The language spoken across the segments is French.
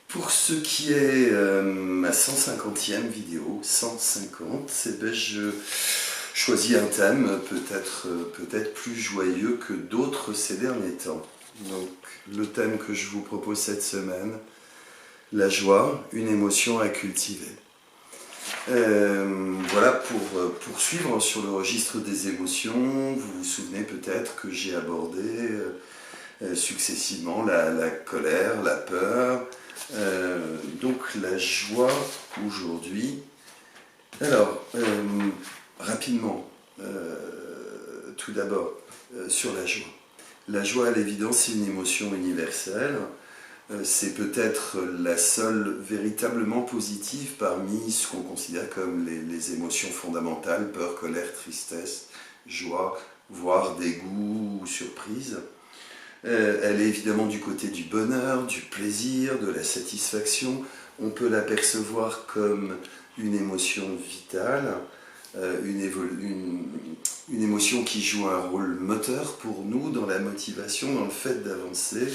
Pour ce qui est ma 150e vidéo, 150, je choisis un thème peut-être plus joyeux que d'autres ces derniers temps. Donc le thème que je vous propose cette semaine, la joie, une émotion à cultiver. Voilà, pour poursuivre sur le registre des émotions, vous vous souvenez peut-être que j'ai abordé successivement la colère, la peur, donc la joie aujourd'hui. Alors, rapidement, tout d'abord, sur la joie. La joie, à l'évidence, c'est une émotion universelle. C'est peut-être la seule véritablement positive parmi ce qu'on considère comme les émotions fondamentales, peur, colère, tristesse, joie, voire dégoût ou surprise. Elle est évidemment du côté du bonheur, du plaisir, de la satisfaction. On peut l'apercevoir comme une émotion vitale, une émotion qui joue un rôle moteur pour nous dans la motivation, dans le fait d'avancer.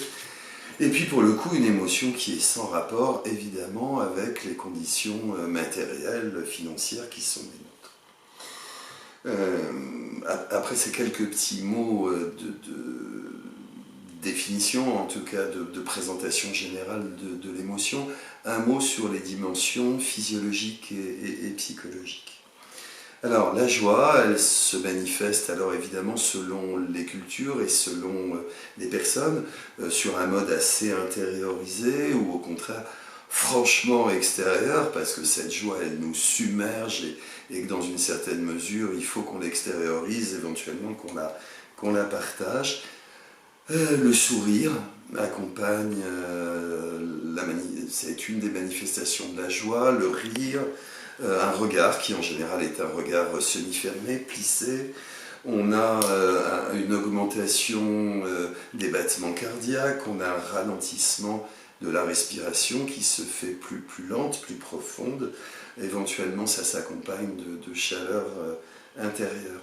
Et puis pour le coup, une émotion qui est sans rapport évidemment avec les conditions matérielles, financières qui sont les nôtres. Après ces quelques petits mots de définition, en tout cas de présentation générale de l'émotion, un mot sur les dimensions physiologiques et psychologiques. Alors la joie, elle se manifeste alors évidemment selon les cultures et selon les personnes, sur un mode assez intériorisé ou au contraire franchement extérieur, parce que cette joie elle nous submerge et que dans une certaine mesure il faut qu'on l'extériorise, éventuellement qu'on la partage. Le sourire accompagne, c'est une des manifestations de la joie, le rire, un regard qui en général est un regard semi-fermé, plissé. On a une augmentation des battements cardiaques, on a un ralentissement de la respiration qui se fait plus lente, plus profonde. Éventuellement, ça s'accompagne de chaleur intérieure.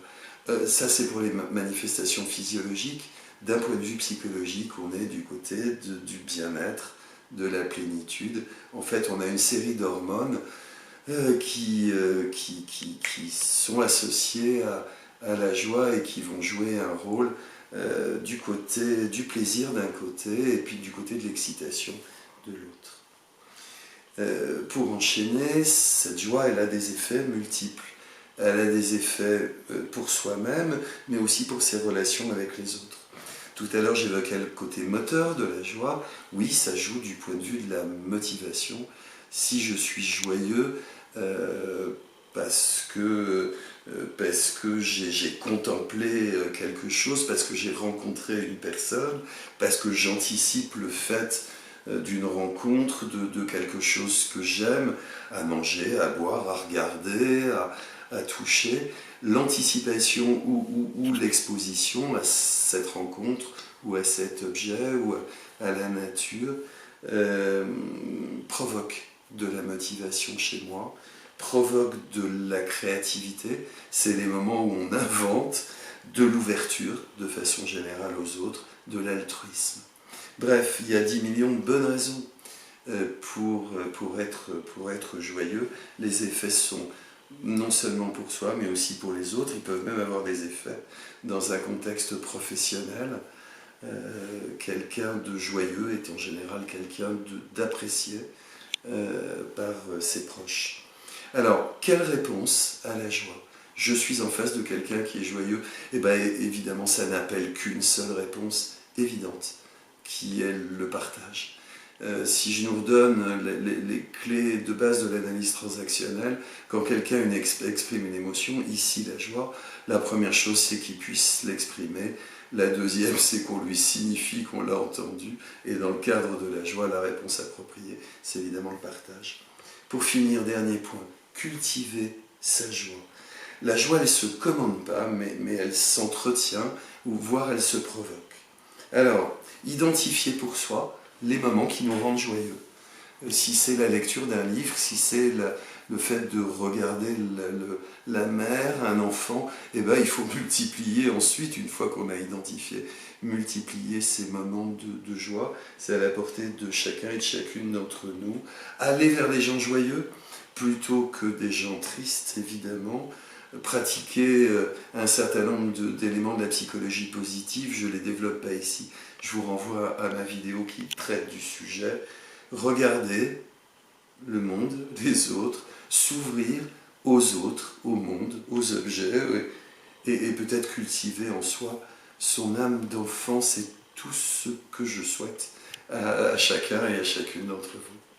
Ça, c'est pour les manifestations physiologiques. D'un point de vue psychologique, on est du côté du bien-être, de la plénitude. En fait, on a une série d'hormones qui sont associées à la joie et qui vont jouer un rôle du côté du plaisir d'un côté et puis du côté de l'excitation de l'autre. Pour enchaîner, cette joie, elle a des effets multiples. Elle a des effets pour soi-même, mais aussi pour ses relations avec les autres. Tout à l'heure, j'évoquais le côté moteur de la joie. Oui, ça joue du point de vue de la motivation. Si je suis joyeux parce que j'ai contemplé quelque chose, parce que j'ai rencontré une personne, parce que j'anticipe le fait d'une rencontre, de quelque chose que j'aime, à manger, à boire, à regarder, à toucher, l'anticipation ou l'exposition à cette rencontre ou à cet objet ou à la nature provoque de la motivation chez moi, provoque de la créativité. C'est les moments où on invente, de l'ouverture de façon générale aux autres, de l'altruisme. Bref, il y a 10 millions de bonnes raisons pour être joyeux. Les effets sont non seulement pour soi, mais aussi pour les autres. Ils peuvent même avoir des effets dans un contexte professionnel. Quelqu'un de joyeux est en général quelqu'un d'apprécié par ses proches. Alors, quelle réponse à la joie? Je suis en face de quelqu'un qui est joyeux. Eh bien, évidemment, ça n'appelle qu'une seule réponse évidente, qui est le partage. Si je nous redonne les clés de base de l'analyse transactionnelle, quand quelqu'un exprime une émotion, ici la joie, la première chose c'est qu'il puisse l'exprimer, la deuxième c'est qu'on lui signifie qu'on l'a entendu, et dans le cadre de la joie, la réponse appropriée, c'est évidemment le partage. Pour finir, dernier point, cultiver sa joie. La joie, elle ne se commande pas, mais elle s'entretient, ou voire elle se provoque. Alors, identifier pour soi les moments qui nous rendent joyeux. Si c'est la lecture d'un livre, si c'est le fait de regarder la mer, un enfant, eh ben, il faut multiplier ensuite, une fois qu'on a identifié multiplier ces moments de joie. C'est à la portée de chacun et de chacune d'entre nous. Aller vers des gens joyeux plutôt que des gens tristes, évidemment. Pratiquer un certain nombre d'éléments de la psychologie positive, je ne les développe pas ici. Je vous renvoie à ma vidéo qui traite du sujet. Regarder le monde, les autres, s'ouvrir aux autres, au monde, aux objets, et peut-être cultiver en soi son âme d'enfant. C'est tout ce que je souhaite à chacun et à chacune d'entre vous.